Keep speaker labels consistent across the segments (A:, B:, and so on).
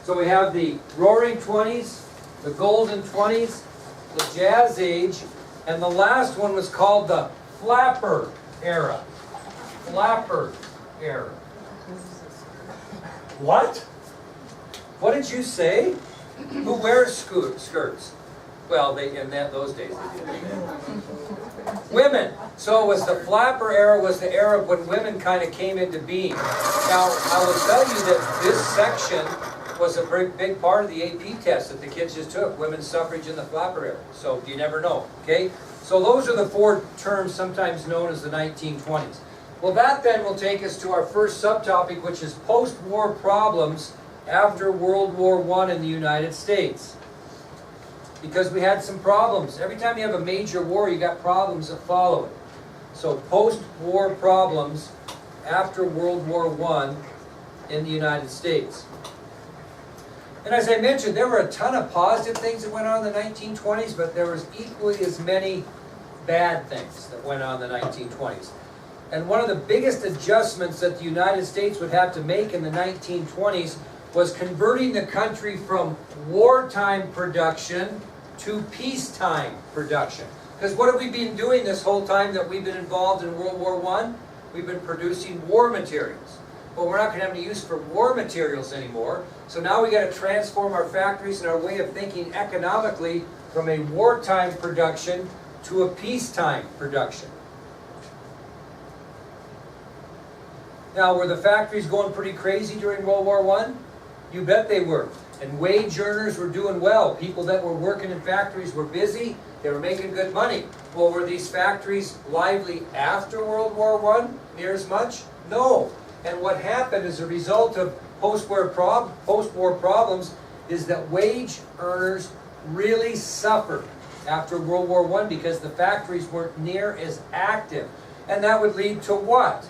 A: So we have the Roaring 20s, the Golden 20s, the Jazz Age, and the last one was called the Flapper Era. Flapper Era. What? What did you say? Who wears skirts? Well, in those days they did. Women. So it was the Flapper Era was the era when women kind of came into being. Now, I will tell you that this section was a very big part of the AP test that the kids just took, women's suffrage in the Flapper Era. So you never know, okay? So those are the four terms sometimes known as the 1920s. Well, that then will take us to our first subtopic, which is post-war problems after World War I in the United States. Because we had some problems. Every time you have a major war, you got problems that follow it. So post-war problems after World War I in the United States. And as I mentioned, there were a ton of positive things that went on in the 1920s, but there was equally as many bad things that went on in the 1920s. And one of the biggest adjustments that the United States would have to make in the 1920s was converting the country from wartime production to peacetime production. Because what have we been doing this whole time that we've been involved in World War I? We've been producing war materials. But we're not going to have any use for war materials anymore. So now we got to transform our factories and our way of thinking economically from a wartime production to a peacetime production. Now, were the factories going pretty crazy during World War I? You bet they were. And wage earners were doing well. People that were working in factories were busy. They were making good money. Well, were these factories lively after World War I near as much? No. And what happened as a result of post-war problems is that wage earners really suffered after World War I because the factories weren't near as active. And that would lead to what?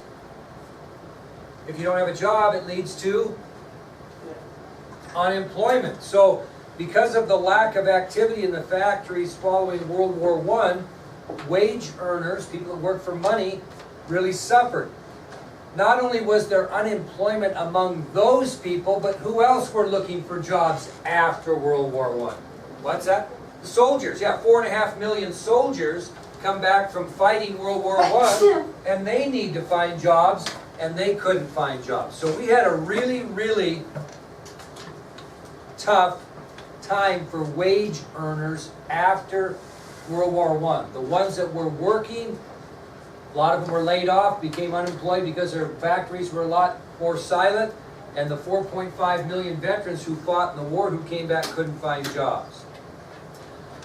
A: If you don't have a job, it leads to unemployment. So because of the lack of activity in the factories following World War I, wage earners, people that work for money, really suffered. Not only was there unemployment among those people, but who else were looking for jobs after World War I? What's that? The soldiers. Yeah, 4.5 million soldiers come back from fighting World War I, and they need to find jobs, and they couldn't find jobs. So we had a really, really tough time for wage earners after World War I. The ones that were working, a lot of them were laid off, became unemployed because their factories were a lot more silent, and the 4.5 million veterans who fought in the war who came back couldn't find jobs.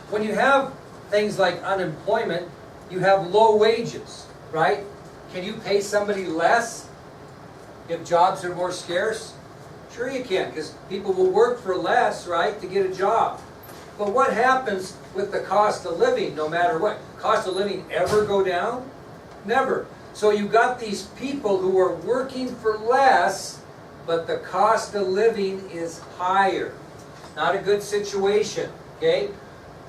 A: When you have things like unemployment, you have low wages, right? Can you pay somebody less if jobs are more scarce? Sure you can, because people will work for less, right, to get a job. But what happens with the cost of living, no matter what? Cost of living ever go down? Never. So you got these people who are working for less, but the cost of living is higher. Not a good situation, okay?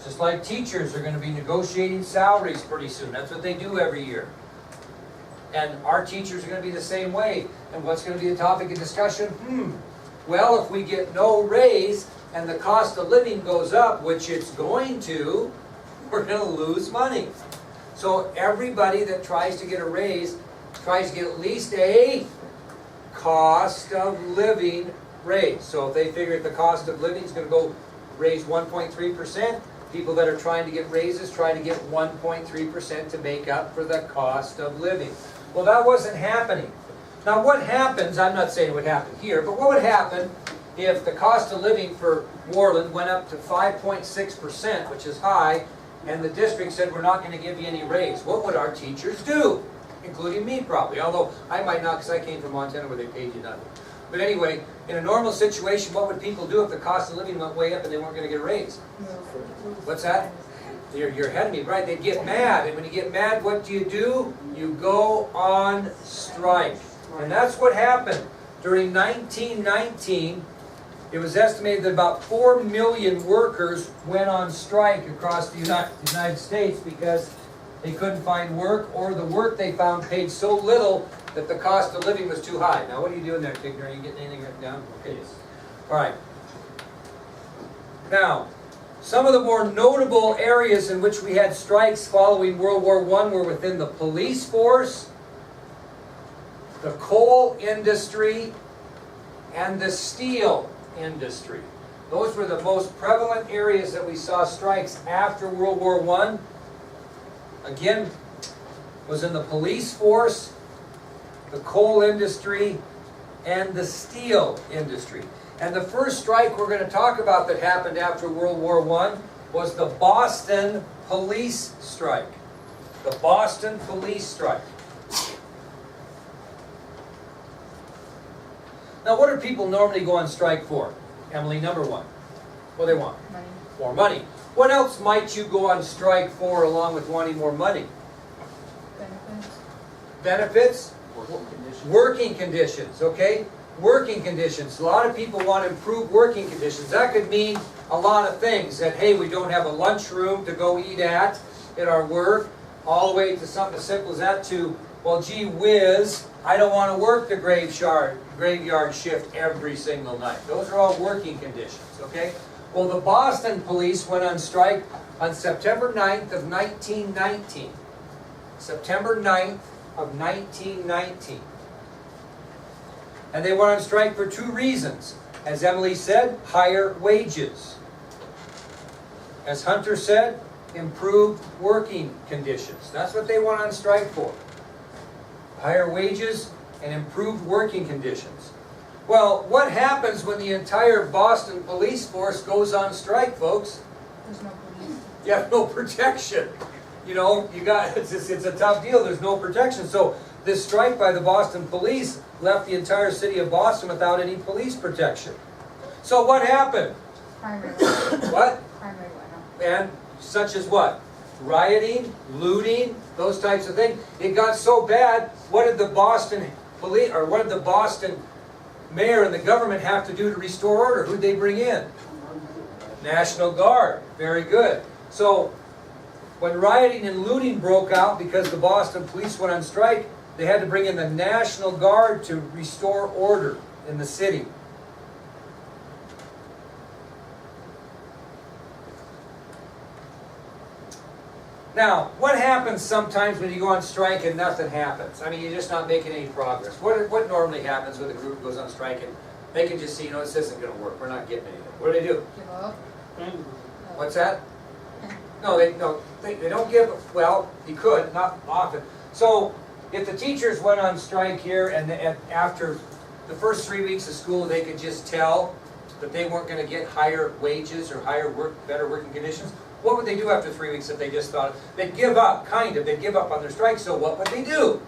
A: Just like teachers are going to be negotiating salaries pretty soon. That's what they do every year. And our teachers are going to be the same way. And what's going to be the topic of discussion? Well, if we get no raise and the cost of living goes up, which it's going to, we're going to lose money. So everybody that tries to get a raise tries to get at least a cost of living raise. So if they figure the cost of living is going to go raise 1.3%, people that are trying to get raises try to get 1.3% to make up for the cost of living. Well, that wasn't happening. Now what happens, I'm not saying it would happen here, but what would happen if the cost of living for Moreland went up to 5.6%, which is high, and the district said we're not going to give you any raise? What would our teachers do? Including me probably, although I might not because I came from Montana where they paid you nothing. But anyway, in a normal situation, what would people do if the cost of living went way up and they weren't going to get a raise? What's that? You're ahead of me, right? They'd get mad. And when you get mad, what do? You go on strike. And that's what happened. During 1919, it was estimated that about 4 million workers went on strike across the United States because they couldn't find work, or the work they found paid so little that the cost of living was too high. Now, what are you doing there, Tigner? Are you getting anything written down? Okay. All right. Now, some of the more notable areas in which we had strikes following World War I were within the police force, the coal industry, and the steel industry. Those were the most prevalent areas that we saw strikes after World War I. Again, was in the police force, the coal industry, and the steel industry. And the first strike we're going to talk about that happened after World War I was the Boston police strike. The Boston police strike. Now, what do people normally go on strike for? Emily, number one. What do they want?
B: Money.
A: More money. What else might you go on strike for along with wanting more money?
B: Benefits.
A: Benefits?
C: Working conditions.
A: Working conditions, okay? Working conditions. A lot of people want improved working conditions. That could mean a lot of things. That, hey, we don't have a lunchroom to go eat at our work, all the way to something as simple as that to, well, gee whiz, I don't want to work the graveyard shift every single night. Those are all working conditions, okay? Well, the Boston police went on strike on September 9th of 1919. September 9th of 1919. And they went on strike for two reasons. As Emily said, higher wages. As Hunter said, improved working conditions. That's what they went on strike for. Higher wages and improved working conditions. Well, what happens when the entire Boston police force goes on strike, folks?
B: There's no police.
A: You have no protection. You know, it's a tough deal. There's no protection. So this strike by the Boston police left the entire city of Boston without any police protection. So what happened?
B: Crime rate went up.
A: What?
B: Crime rate went up.
A: And such as what? Rioting, looting, those types of things. It got so bad, what did the Boston police, or what did the Boston mayor and the government have to do to restore order? Who'd they bring in? National Guard. Very good. So when rioting and looting broke out because the Boston police went on strike, they had to bring in the National Guard to restore order in the city. Now, what happens sometimes when you go on strike and nothing happens? I mean, you're just not making any progress. What normally happens when a group goes on strike and they can just see, you know, this isn't going to work. We're not getting anything. What do they do?
B: Give up.
A: What's that? No, they don't give. Well, you could, not often. So, if the teachers went on strike here and after the first 3 weeks of school, they could just tell that they weren't going to get higher wages or better working conditions. What would they do after 3 weeks if they just thought they'd give up? They'd give up on their strike. So what would they do?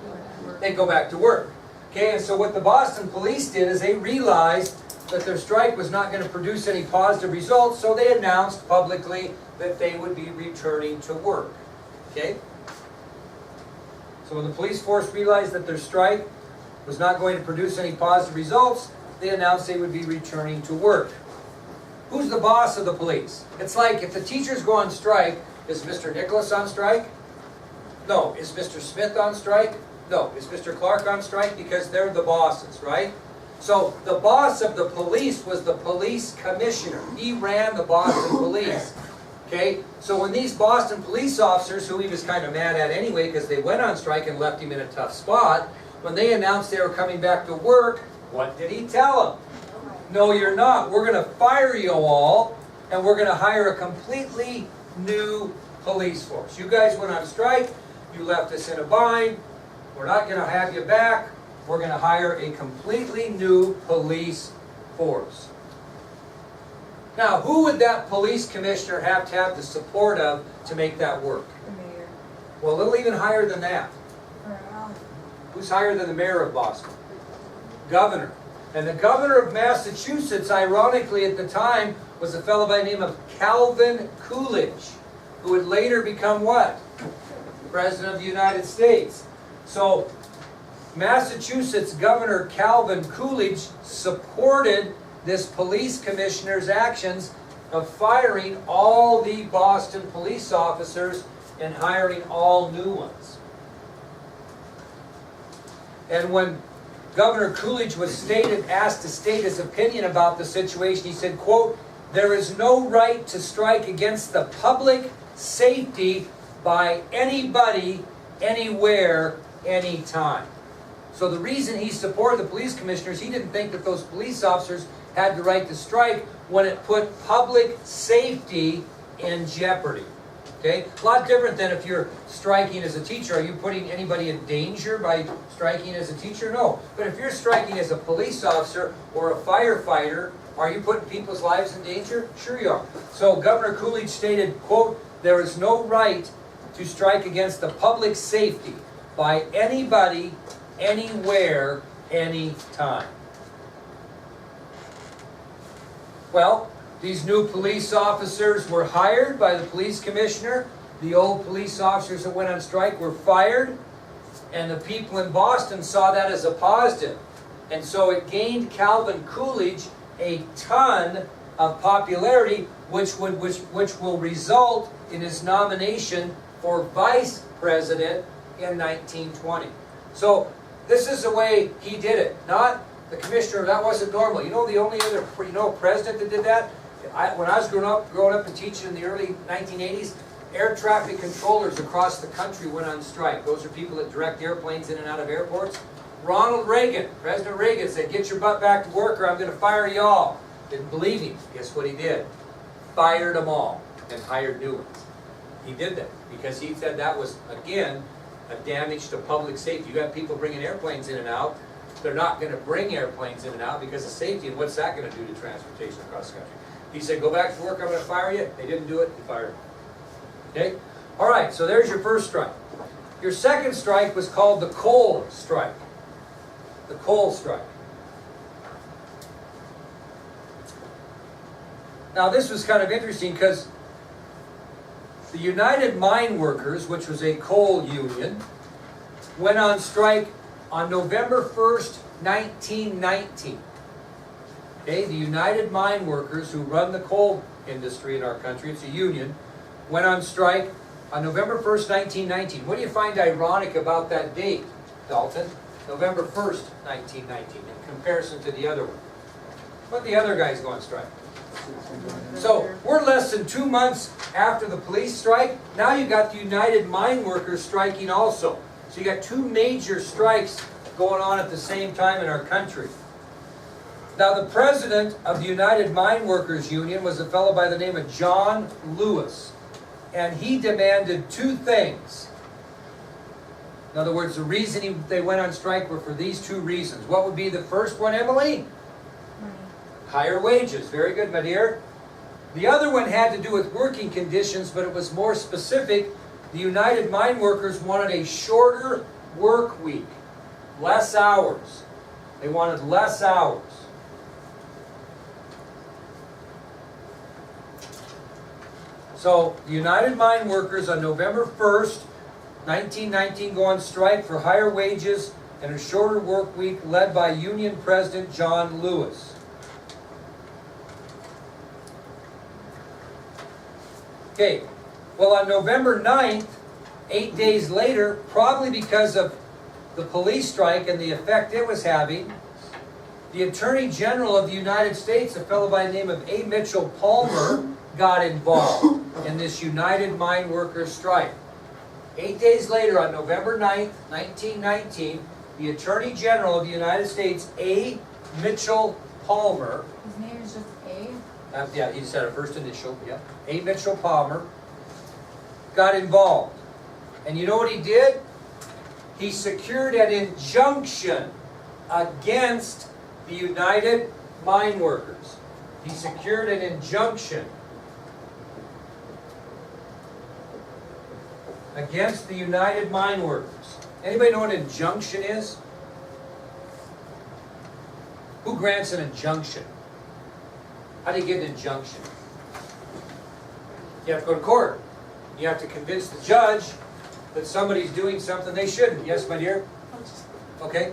A: They'd go back to work. Okay, and so what the Boston police did is they realized that their strike was not going to produce any positive results, so they announced publicly that they would be returning to work. Okay? So when the police force realized that their strike was not going to produce any positive results, they announced they would be returning to work. Who's the boss of the police? It's like if the teachers go on strike, is Mr. Nicholas on strike? No. Is Mr. Smith on strike? No. Is Mr. Clark on strike? Because they're the bosses, right? So the boss of the police was the police commissioner. He ran the Boston police. Okay? So when these Boston police officers, who he was kind of mad at anyway because they went on strike and left him in a tough spot, when they announced they were coming back to work, what did he tell them? No, you're not. We're going to fire you all, and we're going to hire a completely new police force. You guys went on strike. You left us in a bind. We're not going to have you back. We're going to hire a completely new police force. Now, who would that police commissioner have to have the support of to make that work?
B: The mayor.
A: Well, a little even higher than that.
B: Or,
A: Who's higher than the mayor of Boston? Governor. And the governor of Massachusetts, ironically at the time, was a fellow by the name of Calvin Coolidge, who would later become what? President of the United States. So, Massachusetts Governor Calvin Coolidge supported this police commissioner's actions of firing all the Boston police officers and hiring all new ones. And when Governor Coolidge was asked to state his opinion about the situation, he said, quote, there is no right to strike against the public safety by anybody, anywhere, anytime. So the reason he supported the police commissioners, he didn't think that those police officers had the right to strike when it put public safety in jeopardy. Okay? A lot different than if you're striking as a teacher. Are you putting anybody in danger by striking as a teacher? No. But if you're striking as a police officer or a firefighter, are you putting people's lives in danger? Sure you are. So Governor Coolidge stated, quote, "There is no right to strike against the public safety by anybody, anywhere, anytime." Well, these new police officers were hired by the police commissioner. The old police officers that went on strike were fired. And the people in Boston saw that as a positive. And so it gained Calvin Coolidge a ton of popularity, which will result in his nomination for vice president in 1920. So this is the way he did it. Not the commissioner. That wasn't normal. You know the only other president that did that? When I was growing up and teaching in the early 1980s, air traffic controllers across the country went on strike. Those are people that direct airplanes in and out of airports. Ronald Reagan, President Reagan, said, "Get your butt back to work or I'm going to fire y'all." Didn't believe him. Guess what he did? Fired them all and hired new ones. He did that because he said that was, again, a damage to public safety. You got people bringing airplanes in and out. They're not going to bring airplanes in and out because of safety. And what's that going to do to transportation across the country? He said, "Go back to work, I'm going to fire you." They didn't do it, he fired them. Okay? All right, so there's your first strike. Your second strike was called the coal strike. The coal strike. Now this was kind of interesting because the United Mine Workers, which was a coal union, went on strike on November 1st, 1919. Okay, the United Mine Workers, who run the coal industry in our country, it's a union, went on strike on November 1st, 1919. What do you find ironic about that date, Dalton? November 1st, 1919, in comparison to the other one. What did the other guys go on strike? So, we're less than 2 months after the police strike. Now you got the United Mine Workers striking also. So you got two major strikes going on at the same time in our country. Now the president of the United Mine Workers Union was a fellow by the name of John Lewis. And he demanded two things. In other words, the reason they went on strike were for these two reasons. What would be the first one, Emily?
B: Money.
A: Higher wages. Very good, my dear. The other one had to do with working conditions, but it was more specific. The United Mine Workers wanted a shorter work week. Less hours. They wanted less hours. So, the United Mine Workers on November 1st, 1919 go on strike for higher wages and a shorter work week led by Union President John Lewis. Okay, well on November 9th, 8 days later, probably because of the police strike and the effect it was having, the Attorney General of the United States, a fellow by the name of A. Mitchell Palmer, got involved in this United Mine Workers strike. 8 days later, on November 9th, 1919, the Attorney General of the United States, A. Mitchell Palmer,
B: His name is just A?
A: yeah, he said a first initial, yeah, A. Mitchell Palmer, got involved. And you know what he did? He secured an injunction against the United Mine Workers. He secured an injunction against the United Mine Workers. Anybody know what an injunction is? Who grants an injunction? How do you get an injunction? You have to go to court. You have to convince the judge that somebody's doing something they shouldn't. Yes, my dear? Okay.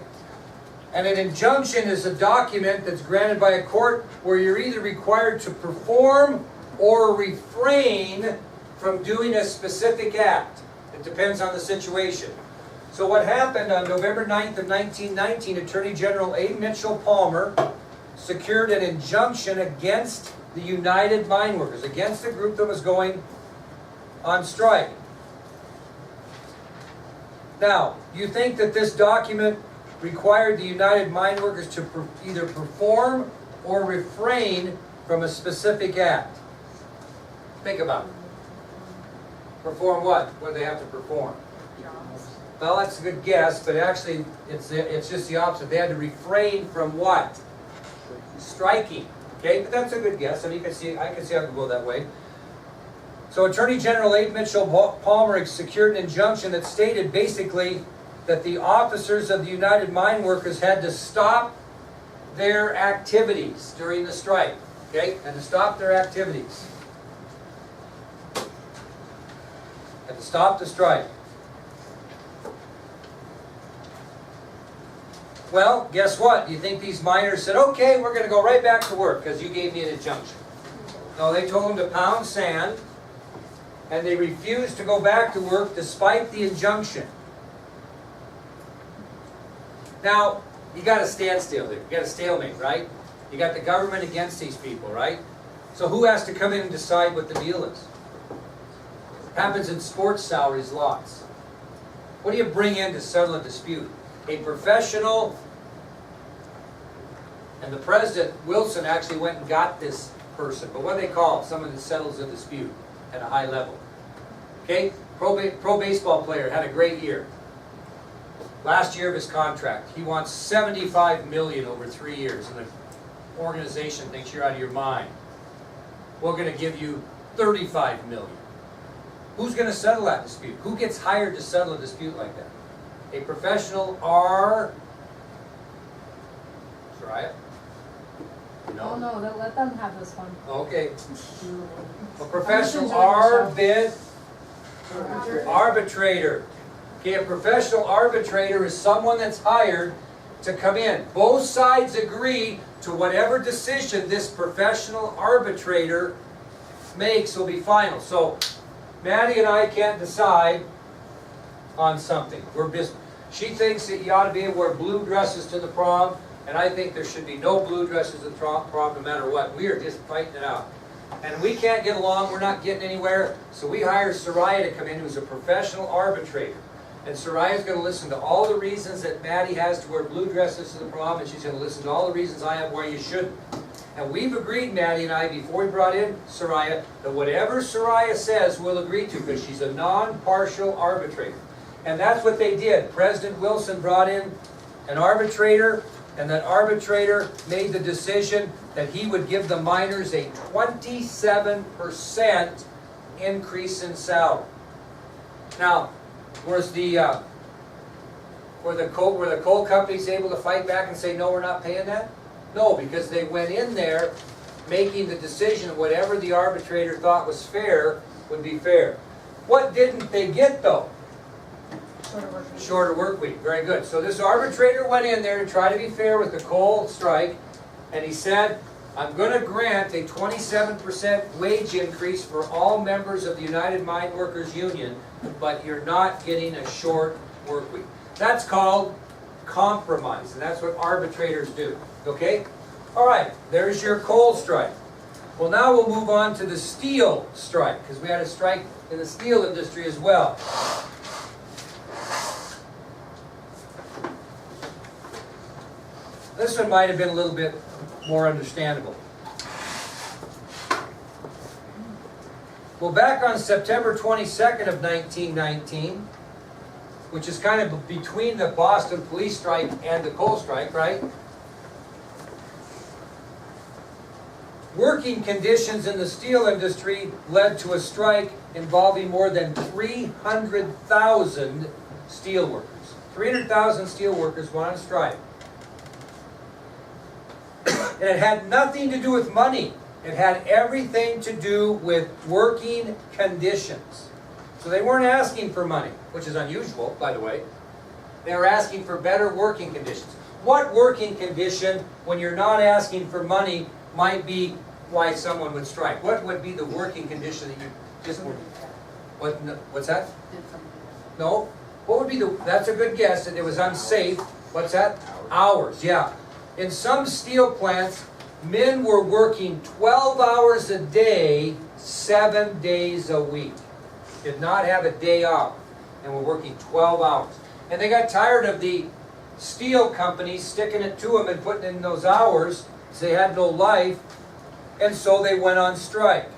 A: And an injunction is a document that's granted by a court where you're either required to perform or refrain from doing a specific act. It depends on the situation. So what happened on November 9th of 1919, Attorney General A. Mitchell Palmer secured an injunction against the United Mine Workers, against the group that was going on strike. Now, you think that this document required the United Mine Workers to either perform or refrain from a specific act. Think about it. Perform what? What do they have to perform? Well, that's a good guess, but actually it's just the opposite. They had to refrain from what? Striking. Okay, but that's a good guess, and I can see how it could go that way. So Attorney General Abe Mitchell Palmer secured an injunction that stated basically that the officers of the United Mine Workers had to stop their activities during the strike. Okay, had to stop their activities. Had to stop the strike. Well, guess what? You think these miners said, okay, we're going to go right back to work because you gave me an injunction. No, they told them to pound sand, and they refused to go back to work despite the injunction. Now, you got a standstill there. You got a stalemate, right? You got the government against these people, right? So who has to come in and decide what the deal is? Happens in sports salaries lots. What do you bring in to settle a dispute? A professional, and the president, Wilson, actually went and got this person. But what do they call it? Someone that settles a dispute at a high level. Okay? Pro baseball player, had a great year. Last year of his contract, he wants $75 million over 3 years, and the organization thinks you're out of your mind. We're going to give you $35 million. Who's going to settle that dispute? Who gets hired to settle a dispute like that? A professional Soraya?
B: Oh no, let them have this one.
A: Okay. A professional arbitrator. Okay, a professional arbitrator is someone that's hired to come in. Both sides agree to whatever decision this professional arbitrator makes will be final. So, Maddie and I can't decide on something. She thinks that you ought to be able to wear blue dresses to the prom, and I think there should be no blue dresses to the prom no matter what. We are just fighting it out. And we can't get along, we're not getting anywhere, so we hire Soraya to come in, who's a professional arbitrator. And Soraya's going to listen to all the reasons that Maddie has to wear blue dresses to the prom, and she's going to listen to all the reasons I have why you shouldn't. And we've agreed, Maddie and I, before we brought in Soraya, that whatever Soraya says we'll agree to, because she's a non-partial arbitrator. And that's what they did. President Wilson brought in an arbitrator, and that arbitrator made the decision that he would give the miners a 27% increase in salary. Now, were the coal companies able to fight back and say, no, we're not paying that? No, because they went in there making the decision of whatever the arbitrator thought was fair would be fair. What didn't they get, though? Shorter work week. Very good. So this arbitrator went in there to try to be fair with the coal strike, and he said, I'm going to grant a 27% wage increase for all members of the United Mine Workers Union, but you're not getting a short work week. That's called compromise, and that's what arbitrators do. Okay? All right, there's your coal strike. Well, now we'll move on to the steel strike, because we had a strike in the steel industry as well. This one might have been a little bit more understandable. Well, back on September 22nd of 1919, which is kind of between the Boston police strike and the coal strike, right? Working conditions in the steel industry led to a strike involving more than 300,000 steel workers. 300,000 steel workers went on strike. And it had nothing to do with money. It had everything to do with working conditions. So they weren't asking for money, which is unusual, by the way. They were asking for better working conditions. What working condition, when you're not asking for money, might be why someone would strike? What would be the working condition that you just would... What's that? No. What would be the... That's a good guess, that it was unsafe. What's that? Hours, yeah. In some steel plants, men were working 12 hours a day, 7 days a week. Did not have a day off, and were working 12 hours. And they got tired of the steel companies sticking it to them and putting in those hours, because they had no life, and so they went on strike.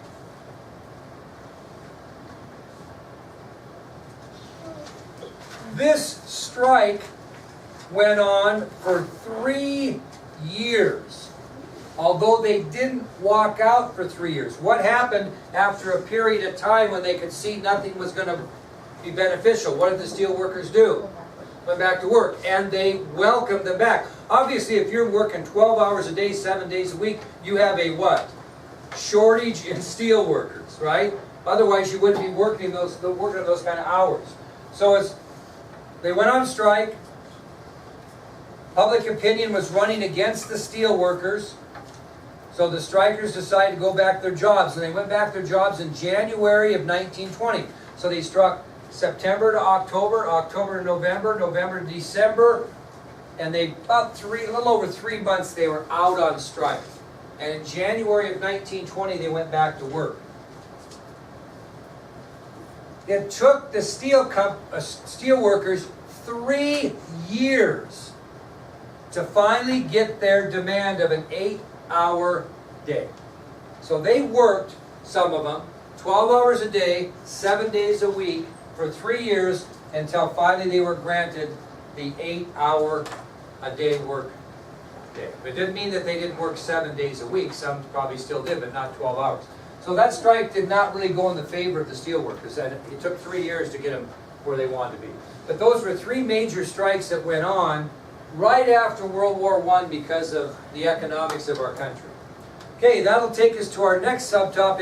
A: This strike went on for 3 years, although they didn't walk out for 3 years. What happened after a period of time when they could see nothing was going to be beneficial? What did the steel workers do? Went back to work, and they welcomed them back. Obviously, if you're working 12 hours a day, 7 days a week, you have a what? Shortage in steel workers, right? Otherwise, you wouldn't be working those kind of hours. So they went on strike. Public opinion was running against the steel workers. So the strikers decided to go back to their jobs, and they went back to their jobs in January of 1920. So they struck September to October, October to November, November to December, and a little over 3 months they were out on strike. And in January of 1920 they went back to work. It took the steel workers 3 years to finally get their demand of an 8-hour day. So they worked, some of them, 12 hours a day, 7 days a week, for 3 years, until finally they were granted the 8-hour a day work day. It didn't mean that they didn't work 7 days a week. Some probably still did, but not 12 hours. So that strike did not really go in the favor of the steelworkers. It took 3 years to get them where they wanted to be. But those were 3 major strikes that went on right after World War I because of the economics of our country. Okay, that'll take us to our next subtopic.